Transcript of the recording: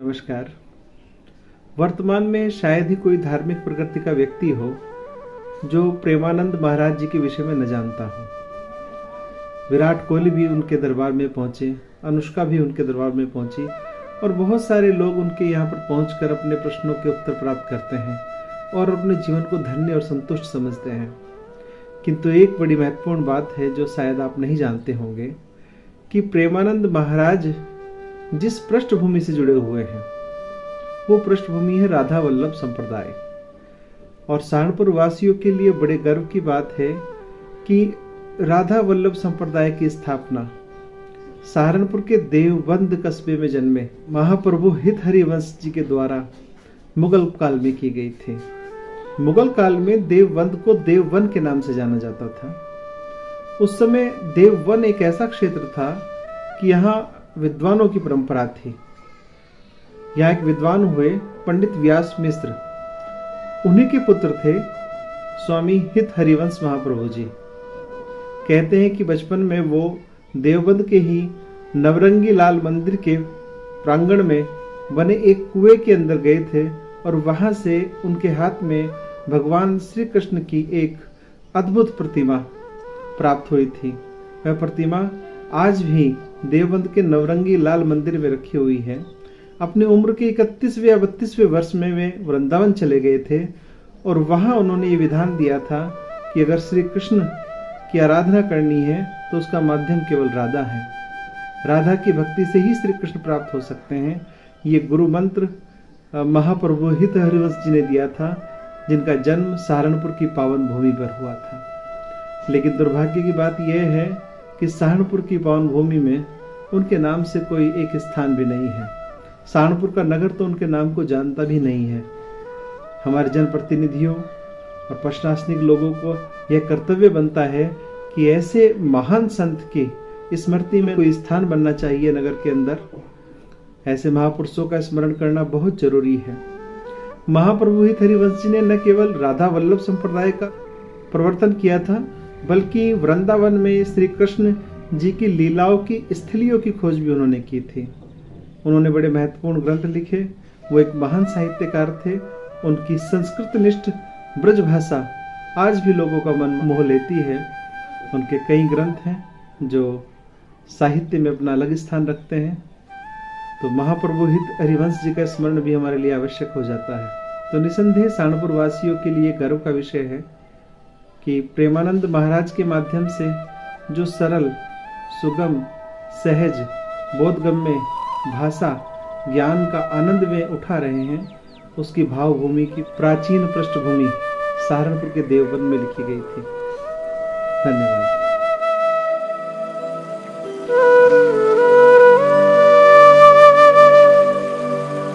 नमस्कार। वर्तमान में शायद ही कोई धार्मिक प्रकृति का व्यक्ति हो जो प्रेमानंद महाराज जी के विषय में न जानता हो। विराट कोहली भी उनके दरबार में पहुंचे, अनुष्का भी उनके दरबार में पहुंची और बहुत सारे लोग उनके यहाँ पर पहुंचकर अपने प्रश्नों के उत्तर प्राप्त करते हैं और अपने जीवन को धन्य और संतुष्ट समझते हैं। किंतु एक बड़ी महत्वपूर्ण बात है जो शायद आप नहीं जानते होंगे कि प्रेमानंद महाराज जिस पृष्ठभूमि से जुड़े हुए हैं वो पृष्ठभूमि है राधा वल्लभ संप्रदाय। और सहारनपुर वासियों के लिए बड़े गर्व की बात है कि राधा वल्लभ संप्रदाय की स्थापना सहारनपुर के देवबंद कस्बे में जन्मे महाप्रभु हित हरिवंश जी के द्वारा मुगल काल में की गई थी। मुगल काल में देवबंद को देववन के नाम से जाना जाता था। उस समय देववन एक ऐसा क्षेत्र था कि यहाँ विद्वानों की परंपरा थी। यहाँ एक विद्वान हुए पंडित व्यास मिश्र, उन्हीं के पुत्र थे स्वामी हित हरिवंश महाप्रभु जी। कहते हैं कि बचपन में वो देवबंद के ही नवरंगी लाल मंदिर के प्रांगण में बने एक कुएं के अंदर गए थे और वहां से उनके हाथ में भगवान श्री कृष्ण की एक अद्भुत प्रतिमा प्राप्त हुई थी। वह प्रतिमा आज भी देवबंद के नवरंगी लाल मंदिर में रखी हुई है। अपनी उम्र के 31वें या 32वें वर्ष में वे वृंदावन चले गए थे और वहां उन्होंने ये विधान दिया था कि अगर श्री कृष्ण की आराधना करनी है तो उसका माध्यम केवल राधा है। राधा की भक्ति से ही श्री कृष्ण प्राप्त हो सकते हैं। ये गुरु मंत्र महाप्रभु हित हरिवंश जी ने दिया था, जिनका जन्म सहारनपुर की पावन भूमि पर हुआ था। लेकिन दुर्भाग्य की बात यह है कि सहारनपुर की पावन भूमि में उनके नाम से कोई एक स्थान भी नहीं है। सहारनपुर का नगर तो उनके नाम को जानता भी नहीं है। हमारे जनप्रतिनिधियों और प्रशासनिक लोगों को यह कर्तव्य बनता है कि ऐसे महान संत की स्मृति में कोई स्थान बनना चाहिए नगर के अंदर। ऐसे महापुरुषों का स्मरण करना बहुत जरूरी है। महाप्रभु हित हरिवंश जी ने न केवल राधा वल्लभ संप्रदाय का प्रवर्तन किया था, बल्कि वृंदावन में श्री कृष्ण जी की लीलाओं की स्थलियों की खोज भी उन्होंने की थी। उन्होंने बड़े महत्वपूर्ण ग्रंथ लिखे। वो एक महान साहित्यकार थे। उनकी संस्कृतनिष्ठ ब्रज भाषा आज भी लोगों का मन मोह लेती है। उनके कई ग्रंथ हैं जो साहित्य में अपना अलग स्थान रखते हैं। तो महाप्रभु हित हरिवंश जी का स्मरण भी हमारे लिए आवश्यक हो जाता है। तो निसंदेह सहारनपुर वासियों के लिए गर्व का विषय है कि प्रेमानंद महाराज के माध्यम से जो सरल, सुगम, सहज, बोधगम्य भाषा ज्ञान का आनंद वे उठा रहे हैं, उसकी भावभूमि की प्राचीन पृष्ठभूमि सहारनपुर के देवबंद में लिखी गई थी। धन्यवाद।